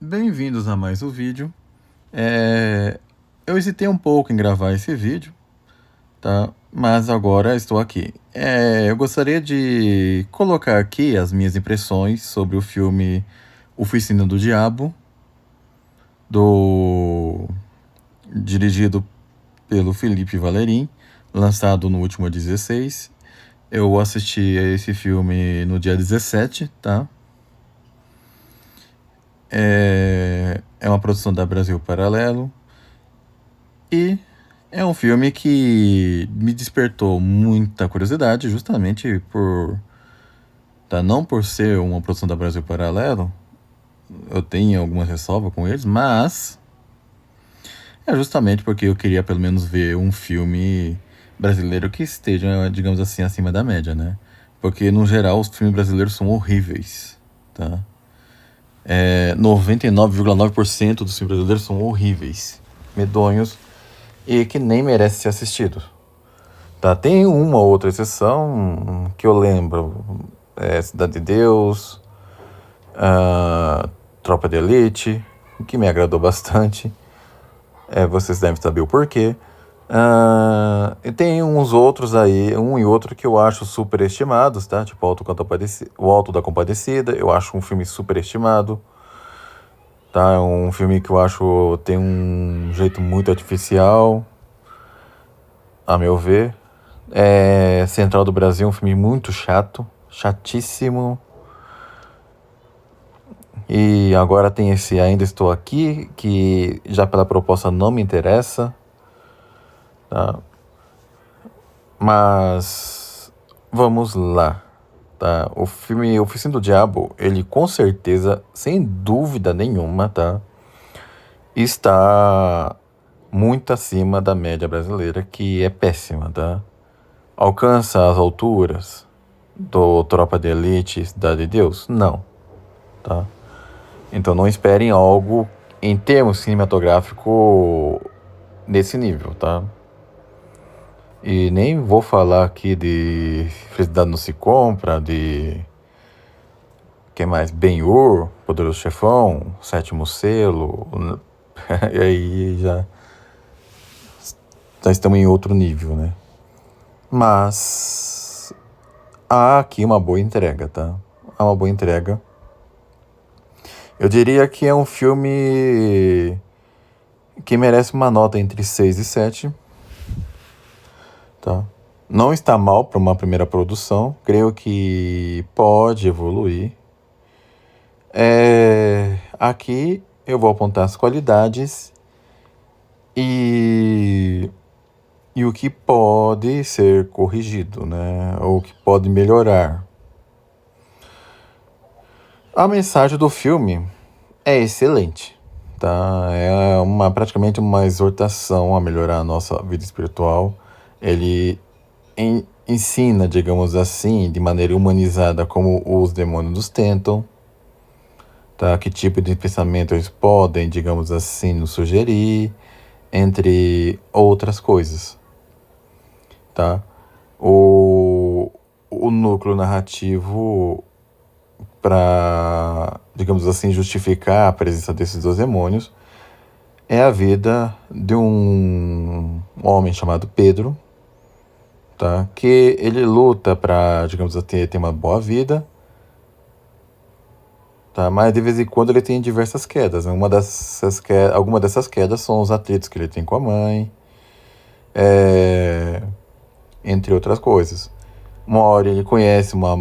Bem-vindos a mais um vídeo. Eu hesitei um pouco em gravar esse vídeo, tá? Mas agora estou aqui. Eu gostaria de colocar aqui as minhas impressões sobre o filme Oficina do Diabo, dirigido pelo Felipe Valerim, lançado no último 16. Eu assisti a esse filme no dia 17, tá? É uma produção da Brasil Paralelo. E é um filme que me despertou muita curiosidade, justamente por, tá, não por ser uma produção da Brasil Paralelo, eu tenho alguma ressalva com eles, mas é justamente porque eu queria pelo menos ver um filme brasileiro que esteja, digamos assim, acima da média, né? Porque no geral os filmes brasileiros são horríveis, tá? 99,9% dos filmes brasileiros são horríveis, medonhos e que nem merece ser assistido. Tá, tem uma outra exceção que eu lembro. Cidade de Deus, Tropa de Elite, que me agradou bastante. Vocês devem saber o porquê. E tem uns outros aí, um e outro que eu acho superestimados, tá? Tipo o Alto da Compadecida, eu acho um filme superestimado. Tá? É um filme que eu acho tem um jeito muito artificial, a meu ver. Central do Brasil, um filme muito chato, chatíssimo. E agora tem esse Ainda Estou Aqui, que já pela proposta não me interessa, tá? Mas vamos lá, tá? O filme Oficina do Diabo, ele com certeza, sem dúvida nenhuma, tá? Está muito acima da média brasileira, que é péssima, tá? Alcança as alturas do Tropa de Elite, Cidade de Deus? Não, tá? Então não esperem algo em termos cinematográfico nesse nível, tá? E nem vou falar aqui de Felicidade Não Se Compra, de... que mais? Ben-Hur, Poderoso Chefão, Sétimo Selo... E aí já estamos em outro nível, né? Mas há aqui uma boa entrega, tá? Há uma boa entrega. Eu diria que é um filme que merece uma nota entre 6 e 7. Tá? Não está mal para uma primeira produção. Creio que pode evoluir. Aqui eu vou apontar as qualidades e o que pode ser corrigido, né? Ou que pode melhorar. A mensagem do filme é excelente, tá? Praticamente uma exortação a melhorar a nossa vida espiritual. Ele ensina, digamos assim, de maneira humanizada como os demônios nos tentam, tá? Que tipo de pensamento eles podem, digamos assim, nos sugerir, entre outras coisas, tá? O núcleo narrativo para, digamos assim, justificar a presença desses dois demônios é a vida de um homem chamado Pedro, tá? Que ele luta para, digamos assim, ter uma boa vida, tá? Mas de vez em quando ele tem diversas quedas, né? Alguma dessas quedas são os atritos que ele tem com a mãe, entre outras coisas. Uma hora ele conhece uma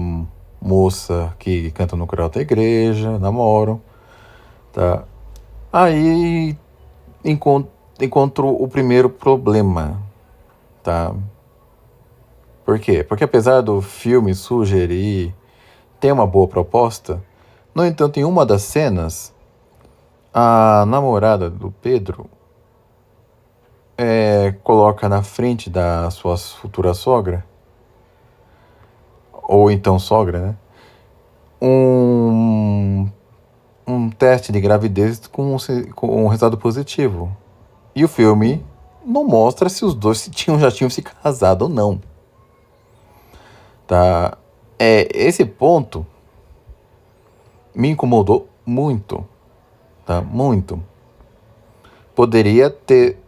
moça que canta no coral da igreja, namoram, tá? Aí encontro o primeiro problema, tá? Por quê? Porque apesar do filme sugerir ter uma boa proposta, no entanto, em uma das cenas, a namorada do Pedro coloca na frente da sua futura sogra, ou então sogra, né? Um teste de gravidez com um resultado positivo. E o filme não mostra se os dois já tinham se casado ou não. Tá? Esse ponto me incomodou muito. tá? Muito. Poderia ter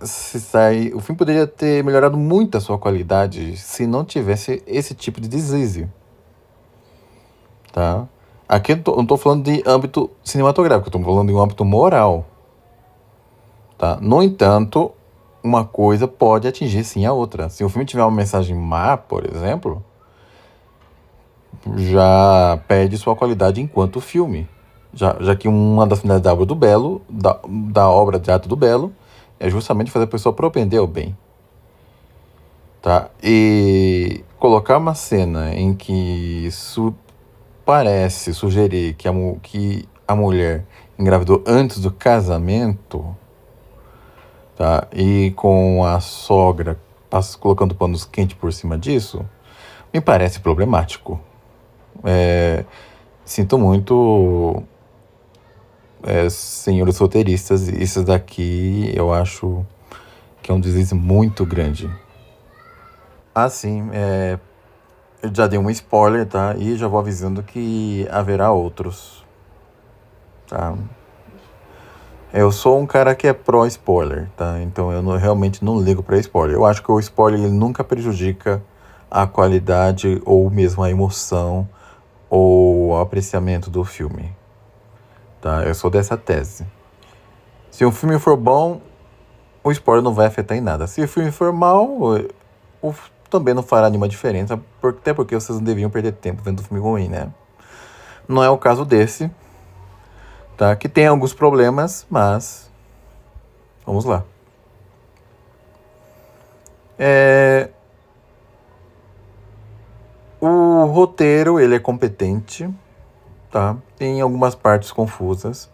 o filme poderia ter melhorado muito a sua qualidade se não tivesse esse tipo de deslize, tá? Aqui eu não tô falando de âmbito cinematográfico, eu tô falando de um âmbito moral, tá? No entanto, uma coisa pode atingir sim a outra. Se o filme tiver uma mensagem má, por exemplo, já perde sua qualidade enquanto filme. Já que uma das finalidades da obra do Belo, da obra de teatro do Belo, é justamente fazer a pessoa propender ao bem. Tá? E colocar uma cena em que isso parece sugerir que a mulher engravidou antes do casamento, tá? E com a sogra colocando panos quentes por cima disso, me parece problemático. Sinto muito, senhores roteiristas, isso daqui eu acho que é um deslize muito grande. Assim, eu já dei um spoiler, tá? E já vou avisando que haverá outros, tá? Eu sou um cara que é pró-spoiler, tá? Então eu realmente não ligo pra spoiler. Eu acho que o spoiler ele nunca prejudica a qualidade ou mesmo a emoção ou o apreciamento do filme, tá? Eu sou dessa tese. Se o filme for bom, o spoiler não vai afetar em nada. Se o filme for mal, também não fará nenhuma diferença, até porque vocês não deviam perder tempo vendo um filme ruim, né? Não é o caso desse, tá? Que tem alguns problemas, mas vamos lá. O roteiro, ele é competente, tá? Tem algumas partes confusas.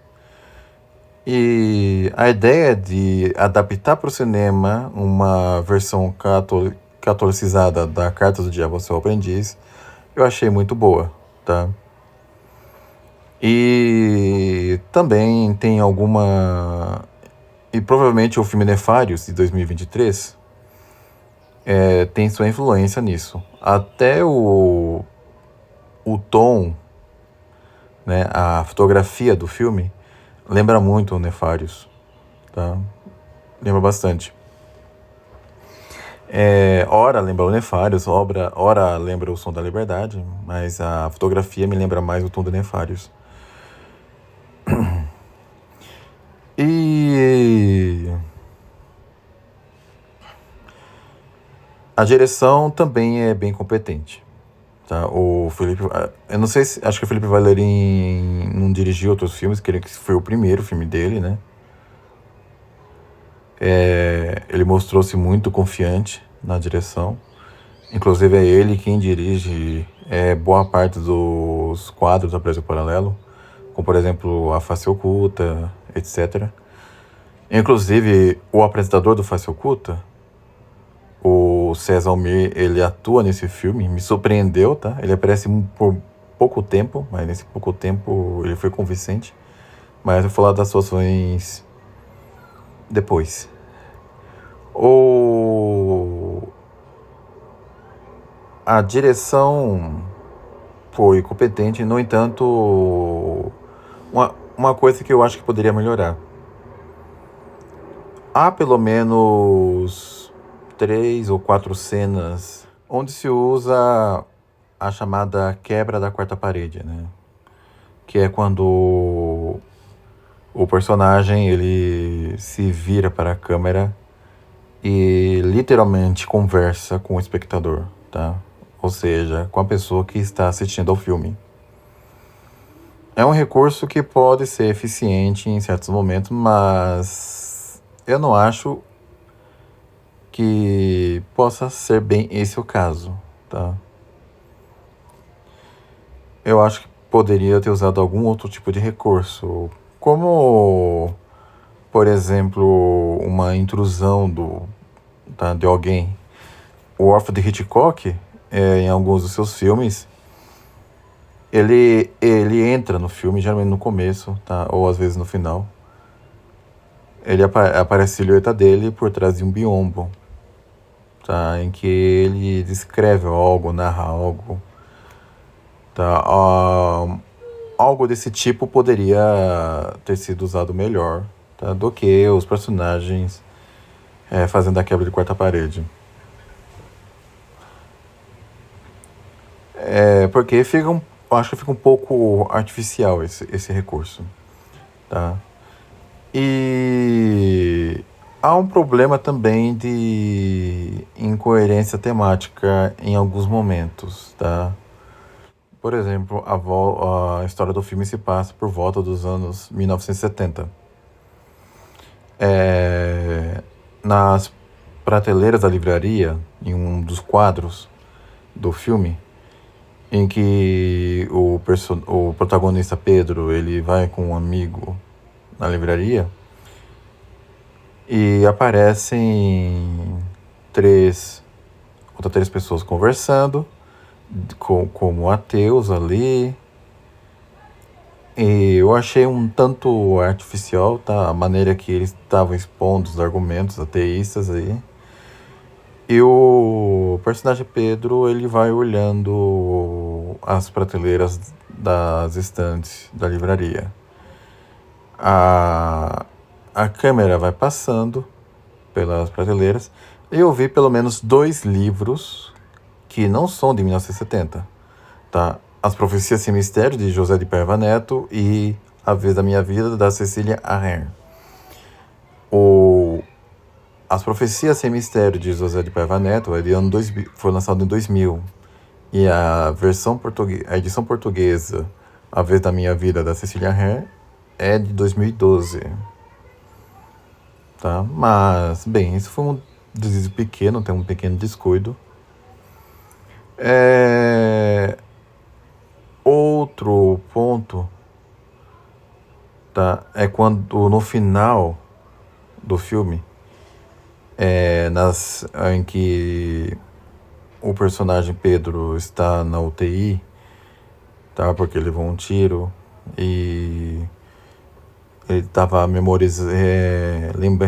E a ideia de adaptar para o cinema uma versão catolicizada da Carta do Diabo ao Seu Aprendiz, eu achei muito boa, tá? E também tem alguma... E provavelmente o filme Nefários, de 2023, tem sua influência nisso. Até o tom, né, a fotografia do filme, lembra muito o Nefários, tá? Lembra bastante. Ora lembra o Nefários, ora lembra o Som da Liberdade, mas a fotografia me lembra mais o tom do Nefários. E a direção também é bem competente, tá? O Felipe, eu não sei se, acho que o Felipe Valerim não dirigiu outros filmes, que foi o primeiro filme dele, né? Ele mostrou-se muito confiante na direção. Inclusive é ele quem dirige boa parte dos quadros da Brasil Paralelo, como por exemplo A Face Oculta, etc. Inclusive o apresentador do Face Oculta, o César Almir, ele atua nesse filme, me surpreendeu, tá? Ele aparece por pouco tempo, mas nesse pouco tempo ele foi convincente. Mas eu vou falar das atuações depois. A direção foi competente, no entanto, uma coisa que eu acho que poderia melhorar. Há pelo menos 3 ou 4 cenas onde se usa a chamada quebra da quarta parede, né? Que é quando o personagem ele se vira para a câmera e literalmente conversa com o espectador, tá? Ou seja, com a pessoa que está assistindo ao filme. É um recurso que pode ser eficiente em certos momentos, mas eu não acho que possa ser bem esse o caso, tá? Eu acho que poderia ter usado algum outro tipo de recurso, como, por exemplo, uma intrusão de alguém. O órfão de Hitchcock, em alguns dos seus filmes, ele entra no filme, geralmente no começo, tá? Ou às vezes no final. Aparece a silhueta dele por trás de um biombo, tá? Em que ele descreve algo, narra algo, tá? algo desse tipo poderia ter sido usado melhor, tá? Do que os personagens fazendo a quebra de quarta parede. Porque eu acho que fica um pouco artificial esse recurso, tá? E há um problema também de incoerência temática em alguns momentos, tá? Por exemplo, a história do filme se passa por volta dos anos 1970. Nas prateleiras da livraria, em um dos quadros do filme, em que o protagonista Pedro ele vai com um amigo na livraria e aparecem outras três pessoas conversando, como ateus ali. E eu achei um tanto artificial, tá? A maneira que eles estavam expondo os argumentos ateístas aí. E o personagem Pedro, ele vai olhando as prateleiras das estantes da livraria. A câmera vai passando pelas prateleiras e eu vi pelo menos 2 livros que não são de 1970, tá? As Profecias Sem Mistério, de José de Paiva Neto, e A Vez da Minha Vida, da Cecília Ahern. As Profecias Sem Mistério, de José de Paiva Neto, é de ano 2000, foi lançado em 2000. E a edição portuguesa, A Vez da Minha Vida, da Cecília Ahern, é de 2012. Tá? Mas, bem, isso foi um deslize pequeno, tem um pequeno descuido. Outro ponto, tá? É quando no final do filme, em que o personagem Pedro está na UTI, tá? Porque ele levou um tiro e ele estava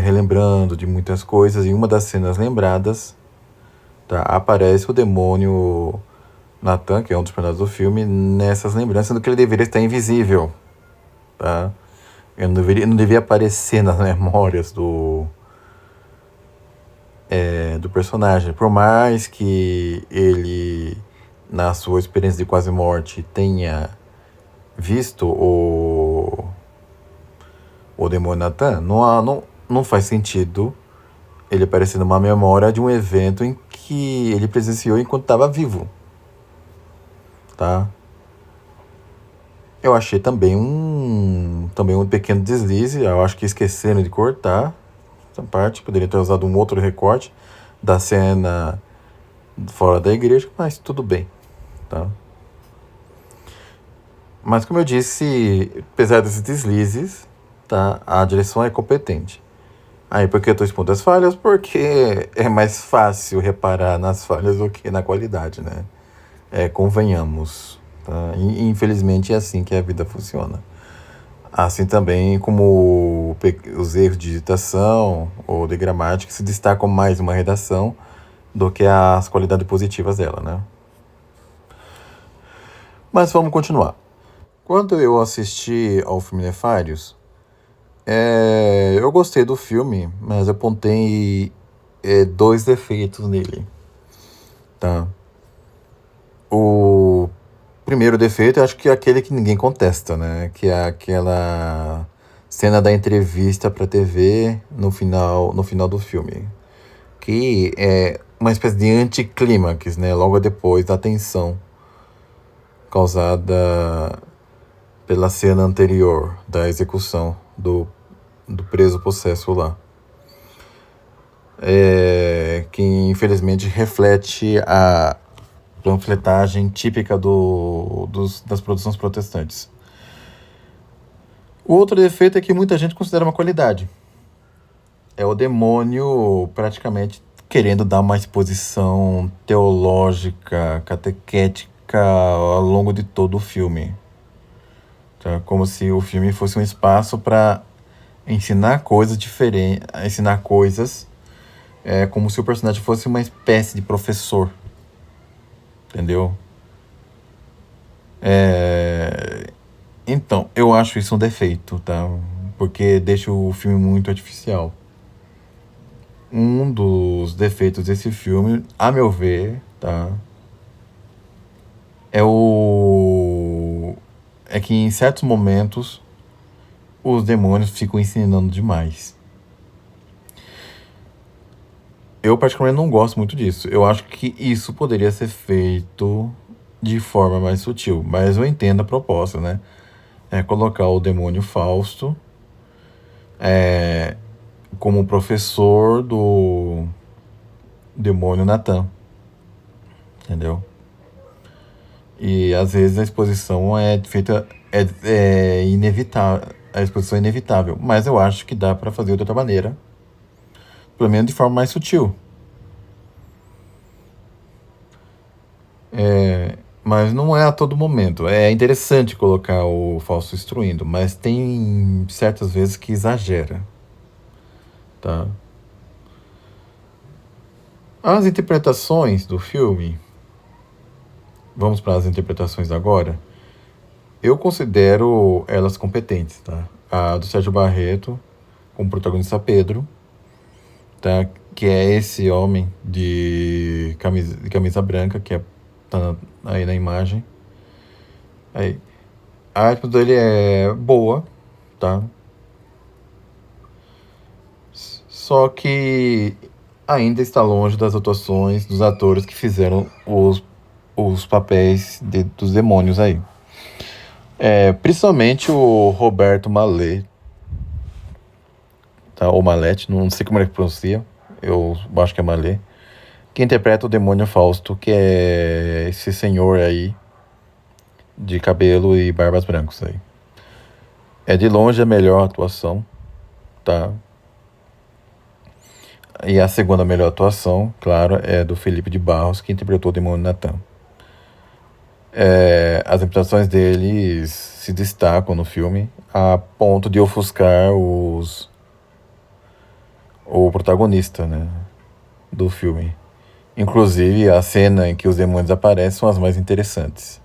relembrando de muitas coisas, e uma das cenas lembradas, tá? Aparece o demônio Nathan, que é um dos personagens do filme, nessas lembranças, sendo que ele deveria estar invisível, tá? Ele não devia aparecer nas memórias do personagem. Por mais que ele, na sua experiência de quase morte, tenha visto o demônio Nathan, não faz sentido ele aparecer numa memória de um evento em que ele presenciou enquanto estava vivo, tá? Eu achei também um pequeno deslize. Eu acho que esqueceram de cortar essa parte. Poderia ter usado um outro recorte da cena fora da igreja, mas tudo bem, tá? Mas como eu disse, apesar desses deslizes, tá, a direção é competente. Aí, por que eu estou expondo as falhas? Porque é mais fácil reparar nas falhas do que na qualidade, né? Convenhamos, tá? Infelizmente é assim que a vida funciona. Assim também como os erros de digitação ou de gramática se destacam mais uma redação do que as qualidades positivas dela, né? Mas vamos continuar. Quando eu assisti ao filme Nefários, eu gostei do filme, mas eu apontei 2 defeitos nele, tá? O primeiro defeito, eu acho que é aquele que ninguém contesta, né? Que é aquela cena da entrevista pra TV no final do filme. Que é uma espécie de anticlímax, né? Logo depois da tensão causada pela cena anterior da execução do preso possesso lá. Que infelizmente reflete a panfletagem típica das produções protestantes. O outro defeito é que muita gente considera uma qualidade. É o demônio praticamente querendo dar uma exposição teológica, catequética ao longo de todo o filme. Tá? Como se o filme fosse um espaço para ensinar coisas diferentes, ensinar coisas, como se o personagem fosse uma espécie de professor. Entendeu? Então, eu acho isso um defeito, tá? Porque deixa o filme muito artificial. Um dos defeitos desse filme, a meu ver, tá? É que em certos momentos os demônios ficam ensinando demais. Eu particularmente não gosto muito disso. Eu acho que isso poderia ser feito de forma mais sutil, mas eu entendo a proposta, né? É colocar o demônio Fausto como professor do demônio Natan, entendeu? E às vezes a exposição é feita é inevitável, a exposição é inevitável, mas eu acho que dá para fazer de outra maneira, pelo menos de forma mais sutil. Mas não é a todo momento. É interessante colocar o falso instruindo, mas tem certas vezes que exagera, tá? As interpretações do filme, vamos para as interpretações agora. Eu considero elas competentes, tá? A do Sérgio Barreto, como protagonista Pedro, tá? Que é esse homem de camisa branca, tá aí na imagem. Aí. A arte dele é boa, tá? Só que ainda está longe das atuações dos atores que fizeram os papéis dos demônios aí. Principalmente o Roberto Mallet, tá? Ou Mallet, não sei como ele pronuncia, eu acho que é Mallet, que interpreta o demônio Fausto, que é esse senhor aí, de cabelo e barbas brancos aí. É de longe a melhor atuação, tá? E a segunda melhor atuação, claro, é do Felipe de Barros, que interpretou o demônio Natan. As interpretações deles se destacam no filme a ponto de ofuscar o protagonista, né, do filme. Inclusive, a cena em que os demônios aparecem são as mais interessantes.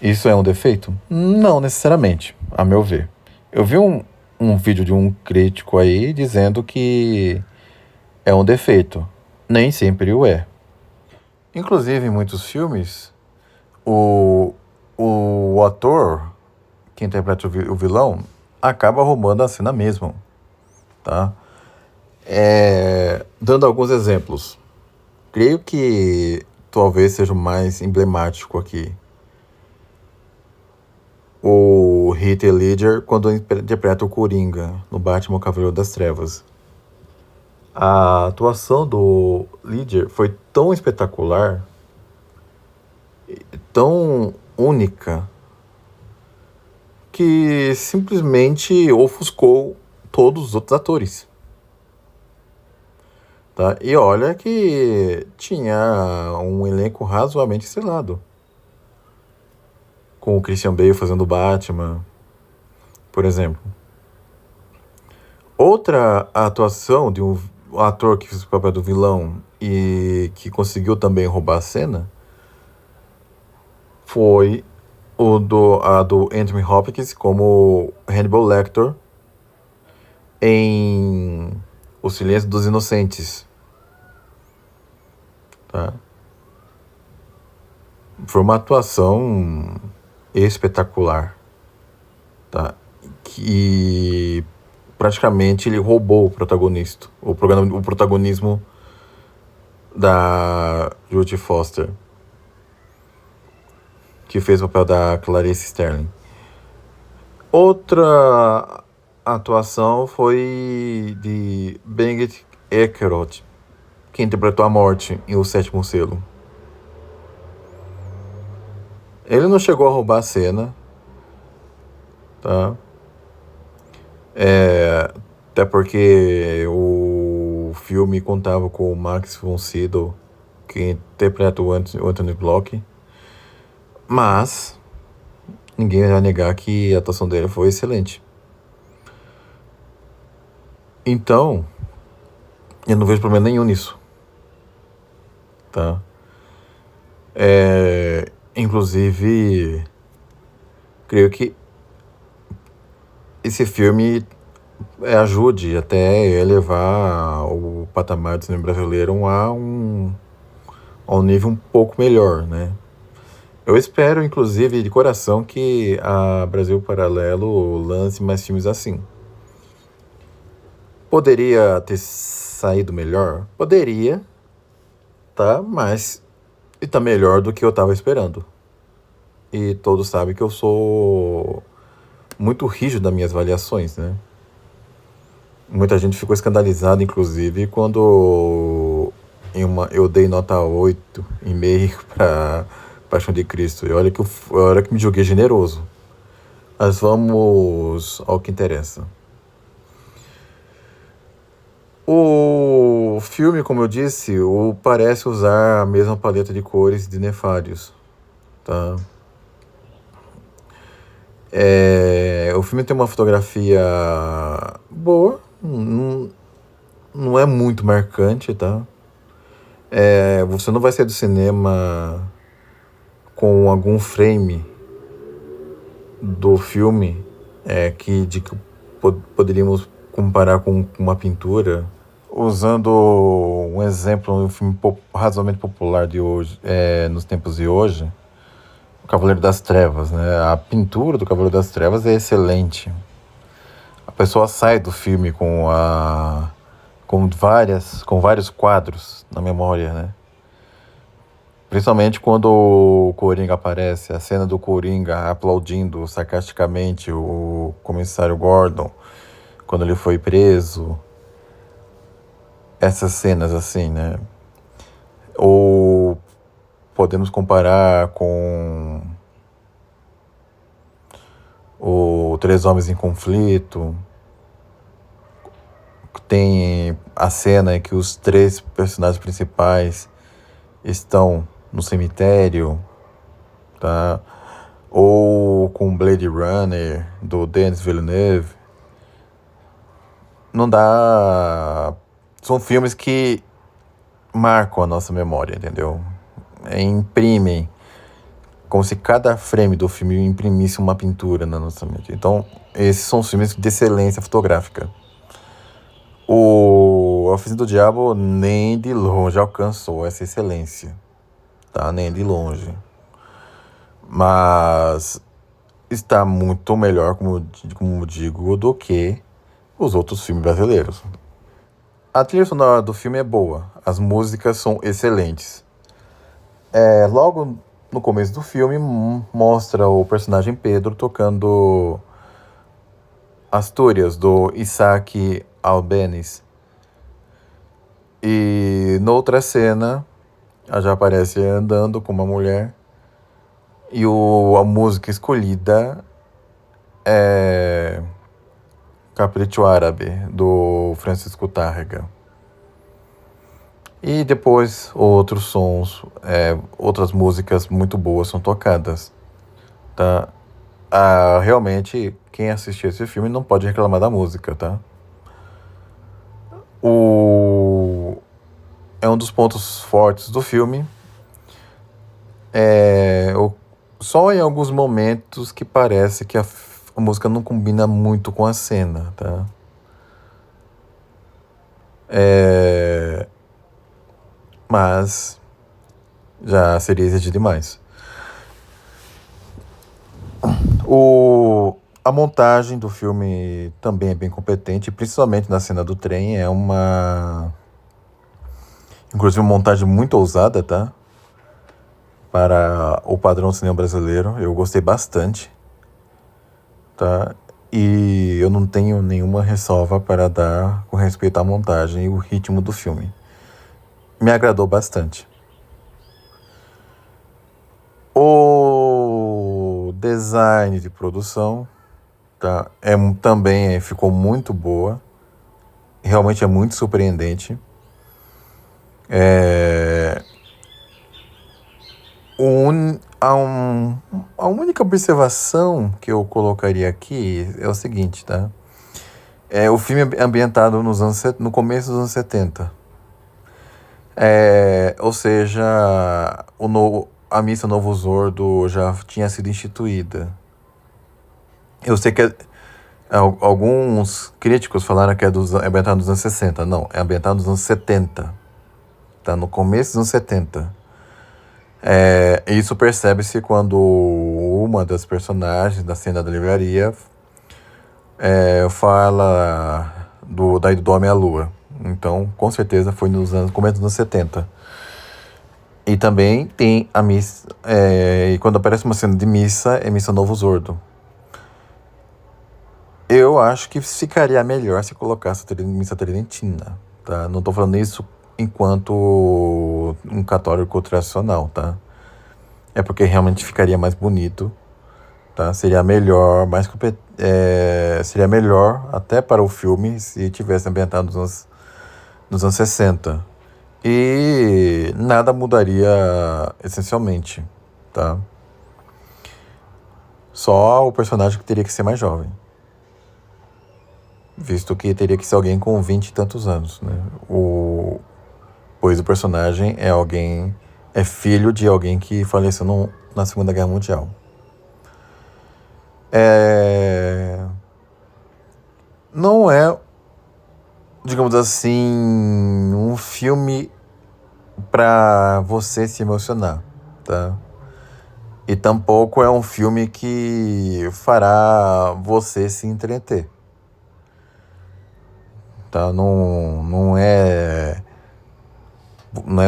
Isso é um defeito? Não necessariamente, a meu ver. Eu vi um vídeo de um crítico aí dizendo que é um defeito. Nem sempre o é. Inclusive, em muitos filmes, o, o ator que interpreta o vilão acaba roubando a cena mesmo, tá? Dando alguns exemplos. Creio que talvez seja o mais emblemático aqui. O Heath Ledger, quando interpreta o Coringa no Batman Cavaleiro das Trevas. A atuação do Ledger foi tão espetacular, tão única, que simplesmente ofuscou todos os outros atores. Tá? E olha que tinha um elenco razoavelmente estrelado. Com o Christian Bale fazendo Batman, por exemplo. Outra atuação de um ator que fez o papel do vilão e que conseguiu também roubar a cena foi a do Anthony Hopkins como Hannibal Lecter em O Silêncio dos Inocentes. Tá? Foi uma atuação espetacular, tá? Que praticamente ele roubou o protagonista, o protagonismo da Jodie Foster, que fez o papel da Clarice Sterling. Outra atuação foi de Benedict Eckerott, que interpretou a morte em O Sétimo Selo. Ele não chegou a roubar a cena, tá? Até porque o filme contava com o Max von Sydow, que interpreta o Anthony Bloch. Mas ninguém vai negar que a atuação dele foi excelente. Então, eu não vejo problema nenhum nisso. Tá? Inclusive, creio que esse filme ajude até elevar o patamar do cinema brasileiro a um nível um pouco melhor, né? Eu espero, inclusive, de coração, que a Brasil Paralelo lance mais filmes assim. Poderia ter saído melhor? Poderia, tá? Mas tá melhor do que eu tava esperando. E todos sabem que eu sou muito rígido nas minhas avaliações, né? Muita gente ficou escandalizada, inclusive, quando eu dei nota 8,5 para Paixão de Cristo. E olha que me julguei generoso. Mas vamos ao que interessa. O filme, como eu disse, parece usar a mesma paleta de cores de Nefários, tá? O filme tem uma fotografia boa, não é muito marcante, tá? Você não vai sair do cinema com algum frame do filme que poderíamos comparar com uma pintura. Usando um exemplo, um filme razoavelmente popular de hoje, nos tempos de hoje, O Cavaleiro das Trevas, né? A pintura do Cavaleiro das Trevas é excelente. A pessoa sai do filme com vários quadros na memória, né? Principalmente quando o Coringa aparece, a cena do Coringa aplaudindo sarcasticamente o comissário Gordon quando ele foi preso. Essas cenas assim, né? Ou podemos comparar com o Três Homens em Conflito. Tem a cena em que os três personagens principais estão no cemitério, tá? Ou com Blade Runner, do Denis Villeneuve. Não dá... São filmes que marcam a nossa memória, entendeu? Imprimem, como se cada frame do filme imprimisse uma pintura na nossa mente. Então, esses são filmes de excelência fotográfica. O Oficina do Diabo nem de longe alcançou essa excelência, tá? Nem de longe. Mas está muito melhor, como digo, do que os outros filmes brasileiros. A trilha sonora do filme é boa, as músicas são excelentes. Logo no começo do filme, mostra o personagem Pedro tocando Astúrias, do Isaac Albéniz. E noutra cena, ela já aparece andando com uma mulher. E a música escolhida é Capricho Árabe, do Francisco Tárrega. E depois outros sons, outras músicas muito boas são tocadas, tá? Realmente, quem assistiu esse filme não pode reclamar da música, tá? É um dos pontos fortes do filme. Só em alguns momentos que parece que a música não combina muito com a cena, tá? Mas já seria exigir demais. A montagem do filme também é bem competente, principalmente na cena do trem. Inclusive, uma montagem muito ousada, tá? Para o padrão do cinema brasileiro. Eu gostei bastante, tá? E eu não tenho nenhuma ressalva para dar com respeito à montagem e o ritmo do filme. Me agradou bastante. O design de produção, tá? Também ficou muito boa. Realmente é muito surpreendente. A única observação que eu colocaria aqui é o seguinte, tá? O filme é ambientado no começo dos anos 70. Ou seja, a missa Novo Zordo já tinha sido instituída, Eu sei que alguns críticos falaram que é ambientado nos anos 60. Não, é ambientado nos anos 70. Tá no começo dos anos 70. Isso percebe-se quando uma das personagens da cena da livraria fala da ida do homem à lua. Então, com certeza foi começo dos anos 70. E também tem a missa. E quando aparece uma cena de missa, é Missa Novo Zordo. Eu acho que ficaria melhor se colocasse a missa tridentina, tá? Não tô falando isso enquanto um católico tradicional, tá? É porque realmente ficaria mais bonito, tá? Seria melhor, seria melhor até para o filme se tivesse ambientado nos anos 60. E nada mudaria essencialmente, tá? Só o personagem que teria que ser mais jovem. Visto que teria que ser alguém com 20 e tantos anos, né? Pois o personagem é filho de alguém que faleceu na Segunda Guerra Mundial. Não é, digamos assim, um filme pra você se emocionar, tá? E tampouco é um filme que fará você se entreter, tá? Não é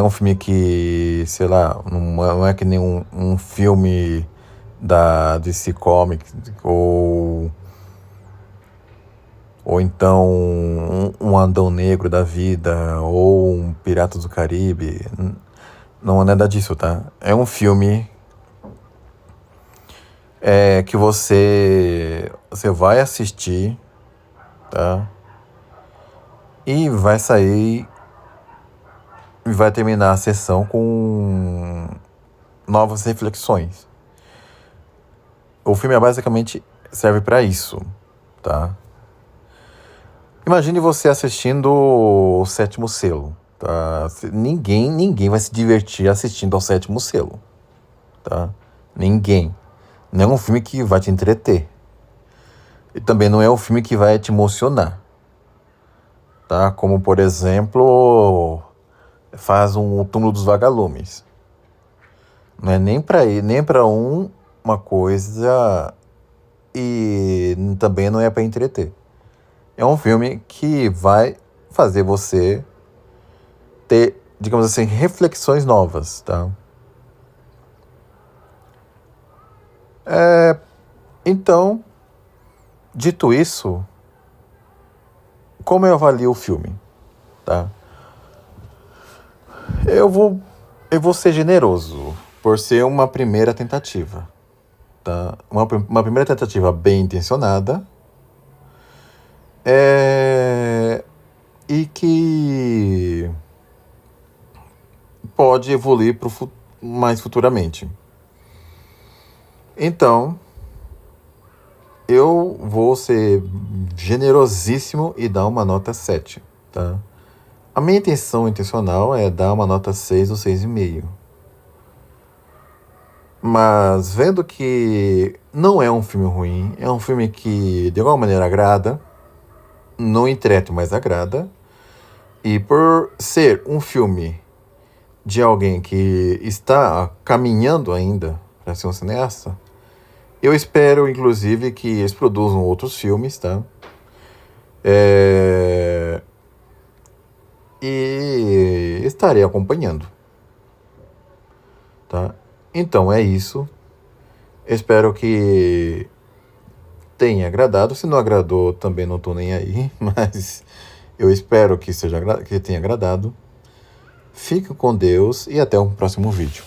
um filme que, sei lá, não é que nem um filme da DC Comics ou então um Adão Negro da vida ou um Piratas do Caribe. Não é nada disso, tá? É um filme que você vai assistir, tá? E vai sair e vai terminar a sessão com novas reflexões. O filme basicamente serve para isso, tá? Imagine você assistindo o Sétimo Selo, tá? Ninguém vai se divertir assistindo ao Sétimo Selo, tá? Ninguém. Não é um filme que vai te entreter. E também não é um filme que vai te emocionar, tá? Como, por exemplo, faz um Túmulo dos Vagalumes. Não é nem para uma coisa e também não é para entreter. É um filme que vai fazer você ter, digamos assim, reflexões novas, tá? Então, dito isso, como eu avalio o filme, tá? Eu vou ser generoso por ser uma primeira tentativa, tá? Uma primeira tentativa bem intencionada e que pode evoluir mais futuramente. Então, eu vou ser generosíssimo e dar uma nota 7, tá? A minha intenção intencional é dar uma nota 6 ou 6,5. Mas vendo que não é um filme ruim, é um filme que de alguma maneira agrada, não entrete, mas agrada. E por ser um filme de alguém que está caminhando ainda para ser um cineasta, eu espero, inclusive, que eles produzam outros filmes, tá? E estarei acompanhando, tá? Então é isso. Espero que tenha agradado. Se não agradou, também não tô nem aí, mas eu espero que tenha agradado. Fique com Deus e até um próximo vídeo.